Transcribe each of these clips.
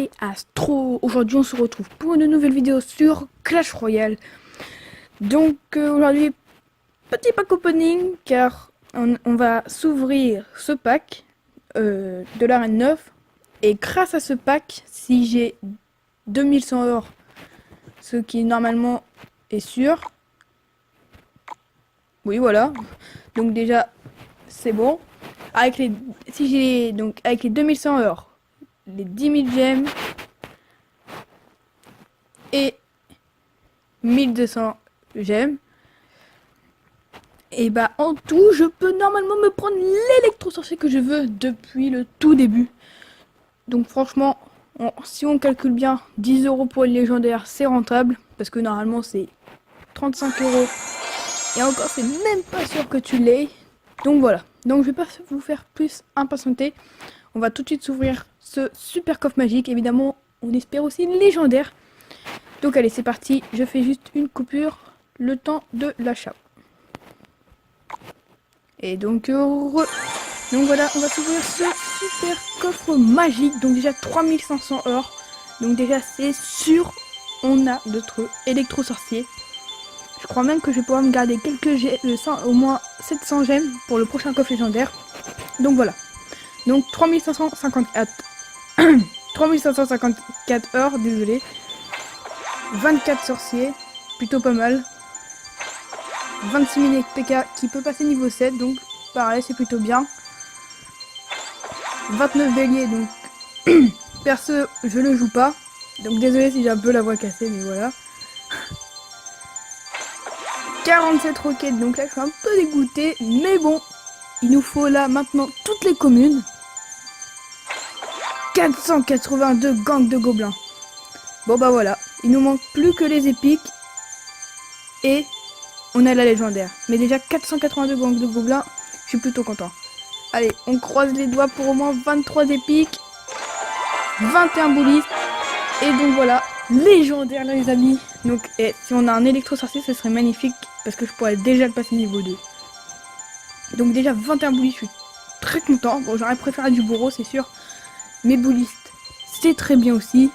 c'est Astro. Aujourd'hui on se retrouve pour une nouvelle vidéo sur Clash Royale. Donc aujourd'hui petit pack opening car on va s'ouvrir ce pack de l'arène 9. Et grâce à ce pack, si j'ai 2100 or, ce qui normalement est sûr. Oui voilà. Donc déjà c'est bon. Avec les, si j'ai donc avec les 2100 or, les 10 000 gemmes et 1200 gemmes, et bah en tout je peux normalement me prendre l'électro-sorcier que je veux depuis le tout début. Donc franchement, si on calcule bien, 10 € pour une légendaire c'est rentable, parce que normalement c'est 35 €, et encore c'est même pas sûr que tu l'aies. Donc voilà, donc je vais pas vous faire plus impatienter. On va tout de suite s'ouvrir ce super coffre magique. Évidemment, on espère aussi une légendaire. Donc allez, c'est parti. Je fais juste une coupure, le temps de l'achat. Et donc voilà, on va s'ouvrir ce super coffre magique. Donc déjà 3500 or. Donc déjà c'est sûr, on a notre électro-sorcier. Je crois même que je vais pouvoir me garder quelques au moins 700 gemmes pour le prochain coffre légendaire. Donc voilà. Donc 3554 3554 heures, désolé. 24 sorciers, plutôt pas mal. 26 000 PK qui peut passer niveau 7, donc pareil, c'est plutôt bien. 29 béliers, donc perso, je le joue pas. Donc désolé si j'ai un peu la voix cassée, mais voilà. 47 roquettes, donc là je suis un peu dégoûté, mais bon, il nous faut là maintenant toutes les communes. 482 gangs de gobelins. Bon bah voilà, il nous manque plus que les épiques et on a la légendaire. Mais déjà 482 gangs de gobelins, je suis plutôt content. Allez, on croise les doigts pour au moins 23 épiques, 21 boulistes. Et donc voilà, légendaire là les amis. Donc si on a un électro-sorcier, ce serait magnifique parce que je pourrais déjà le passer niveau 2. Donc déjà 21 boulistes, je suis très content. Bon, j'aurais préféré du bourreau, c'est sûr. Mais boulistes, c'est très bien aussi.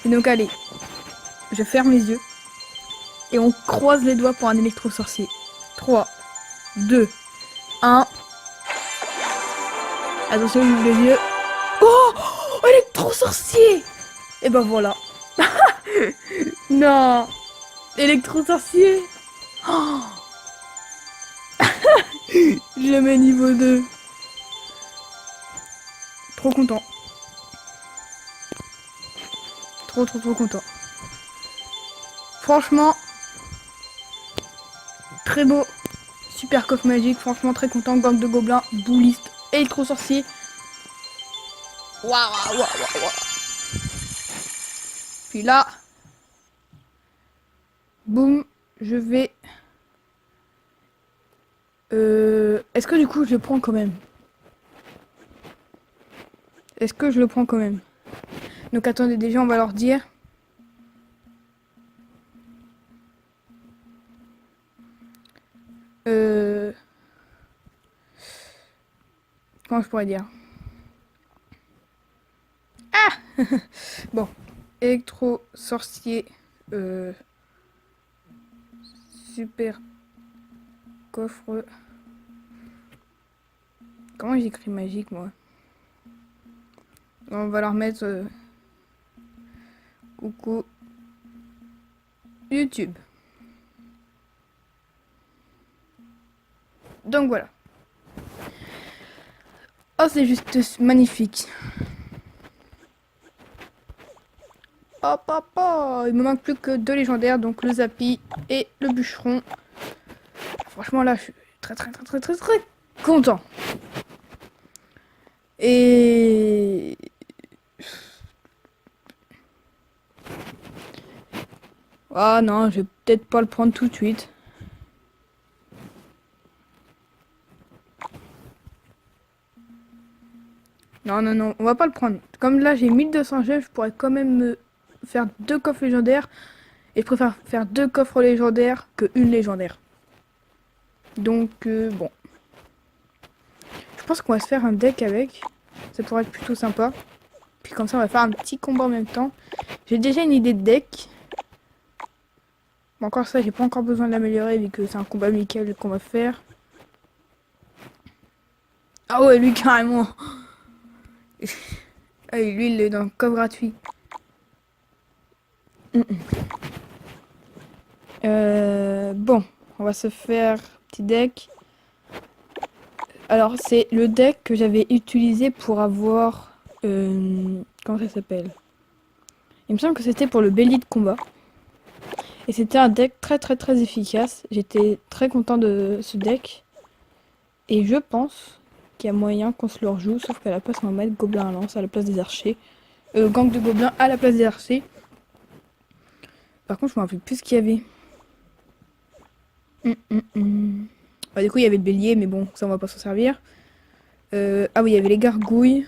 Et donc allez, je ferme les yeux. Et on croise les doigts pour un électro-sorcier. 3, 2, 1. Attention, j'ouvre les yeux. Oh, électro-sorcier. Et ben voilà. Non, électro-sorcier. Oh. Je le mets niveau 2. Trop content. Trop content. Franchement, très beau. Super coffre magique. Franchement, très content. Gang de gobelins, bouliste, électro-sorcier. Waouh. Puis là, boum, je vais... Est-ce que du coup je le prends quand même? Est-ce que je le prends quand même? Donc attendez, déjà on va leur dire. Comment je pourrais dire? Ah. Bon, électro sorcier, super coffre. Comment j'écris magique moi? On va leur mettre coucou YouTube. Donc voilà. Oh, c'est juste magnifique. Hop hop hop. Il me manque plus que 2 légendaires, donc le Zappy et le bûcheron. Franchement là je suis très content. Et ah non, je vais peut-être pas le prendre tout de suite. Non, on va pas le prendre. Comme là j'ai 1200 gemmes, je pourrais quand même me faire 2 coffres légendaires. Et je préfère faire 2 coffres légendaires que une légendaire. Donc bon. Je pense qu'on va se faire un deck avec. Ça pourrait être plutôt sympa. Puis comme ça, on va faire un petit combat en même temps. J'ai déjà une idée de deck. Bon, encore ça, j'ai pas encore besoin de l'améliorer vu que c'est un combat amical qu'on va faire. Ah ouais, lui carrément. Ah, lui, il est dans le coffre gratuit. Bon, on va se faire petit deck. Alors, c'est le deck que j'avais utilisé pour avoir... comment ça s'appelle? Il me semble que c'était pour le bélier de combat. Et c'était un deck très très très efficace. J'étais très content de ce deck. Et je pense qu'il y a moyen qu'on se le rejoue, sauf qu'à la place on va mettre gobelin à lance à la place des archers. Gang de gobelins à la place des archers. Par contre je me rappelle plus ce qu'il y avait. Bah, du coup il y avait le bélier, mais bon, ça on va pas s'en servir. Ah oui, il y avait les gargouilles.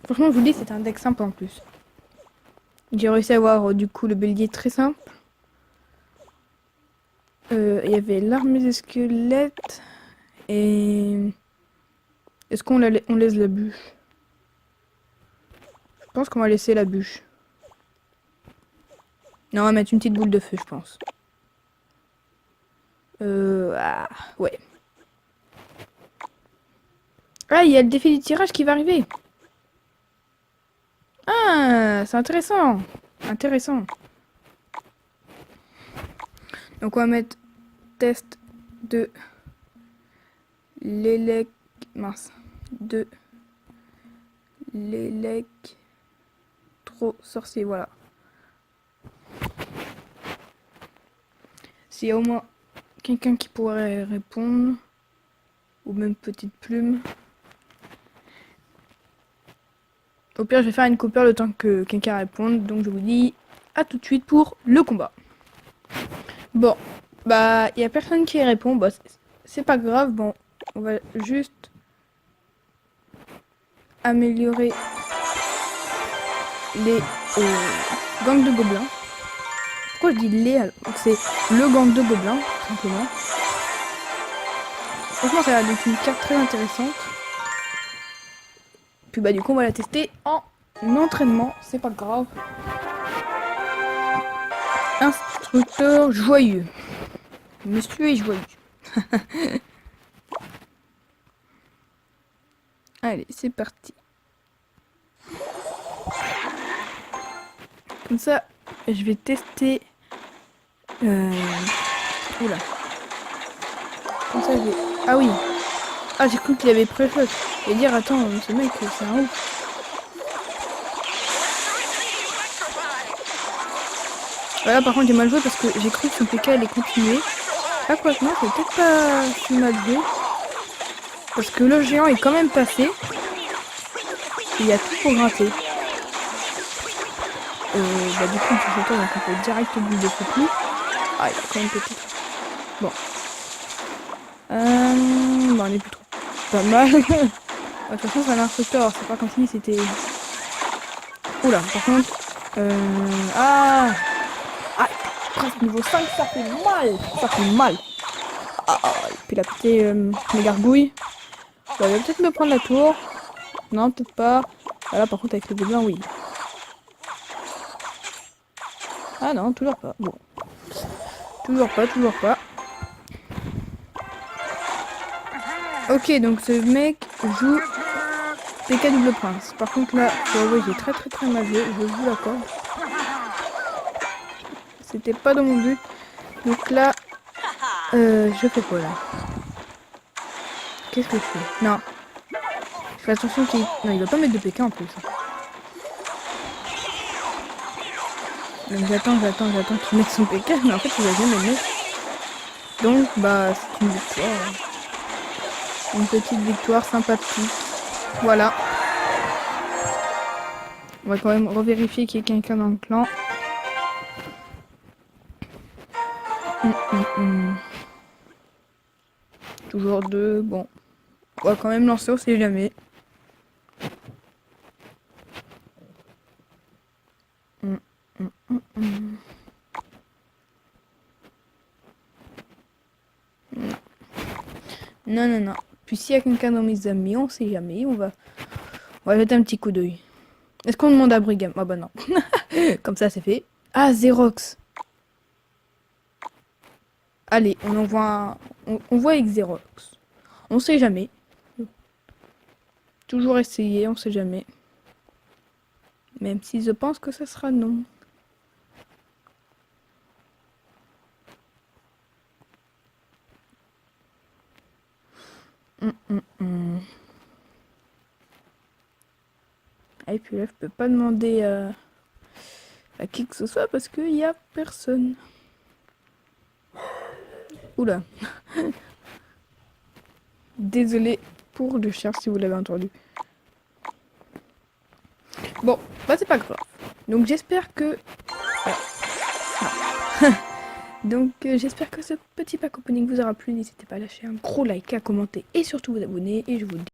Franchement je vous dis c'était un deck simple en plus. J'ai réussi à avoir du coup le bélier très simple. Il y avait l'armée des squelettes. Et... Est-ce qu'on laisse la bûche? Je pense qu'on va laisser la bûche. Non, on va mettre une petite boule de feu, je pense. Ah, ouais. Ah, il y a le défi du tirage qui va arriver. Ah, c'est intéressant. Intéressant. Donc, on va mettre test de l'élec... Mince. De l'électro-sorcier, voilà. S'il y a au moins quelqu'un qui pourrait répondre, ou même petite plume. Au pire, je vais faire une coupure le temps que quelqu'un réponde. Donc, je vous dis à tout de suite pour le combat. Bon, bah, il n'y a personne qui répond. Bah, c'est pas grave. Bon, on va juste améliorer les gangs de gobelins. Pourquoi je dis les alors? C'est le gang de gobelins, tout simplement. Franchement, ça a l'air d'être une carte très intéressante. Puis bah du coup on va la tester en entraînement, c'est pas grave. Instructeur joyeux. Monsieur est joyeux. Allez, c'est parti. Comme ça, je vais tester... Oula. Comme ça, je vais... Ah oui. Ah, j'ai cru qu'il avait pré-shot. Et dire, attends, ce mec, c'est un ouf. Voilà, par contre, j'ai mal joué parce que j'ai cru que son PK allait continuer. Ah, quoi que non, c'est peut-être pas si mal joué. Parce que le géant est quand même passé. Et il y a tout pour grinter. Bah, du coup, on peut sauter, donc on peut direct au bout de ce coup. Ah, il a quand même petit. Bon. Bon, on est plutôt pas mal. De toute façon, c'est un instructeur, c'est pas comme si c'était... Oula, par contre... Ah, presque niveau 5, ça fait mal. Ça fait mal. Ah, puis il a pété mes gargouilles. Bah, il va peut-être me prendre la tour. Non, peut-être pas. Voilà, par contre, avec le gobelin, oui. Ah non, toujours pas. Bon. Toujours pas, toujours pas. Ok, donc ce mec joue PK double prince. Par contre là, faut avouer, j'ai très très mal joué. Je vous l'accorde. C'était pas dans mon but. Donc là, je fais quoi là? Qu'est-ce que je fais? Non. Je fais attention qu'il... Non, il va pas mettre de PK en plus. Donc j'attends qu'il mette son PK, mais en fait il va jamais le mettre. Donc bah c'est une victoire. Une petite victoire sympathique. Voilà. On va quand même revérifier qu'il y ait quelqu'un dans le clan. Toujours deux, bon. On va quand même lancer, on sait jamais. Non. Puis s'il y a quelqu'un dans mes amis, on sait jamais, on va jeter un petit coup d'œil. Est-ce qu'on demande à Brigam? Ah bah non. Comme ça, c'est fait. Ah, Xerox. Allez, on envoie on voit avec Xerox. On sait jamais. Toujours essayer, on sait jamais. Même si je pense que ce sera non. Et puis là, je peux pas demander à qui que ce soit parce qu'il y a personne. Oula. Désolé pour le cher si vous l'avez entendu. Bon, bah c'est pas grave. Donc j'espère que... Donc j'espère que ce petit pack opening vous aura plu. N'hésitez pas à lâcher un gros like, à commenter et surtout vous abonner. Et je vous dis...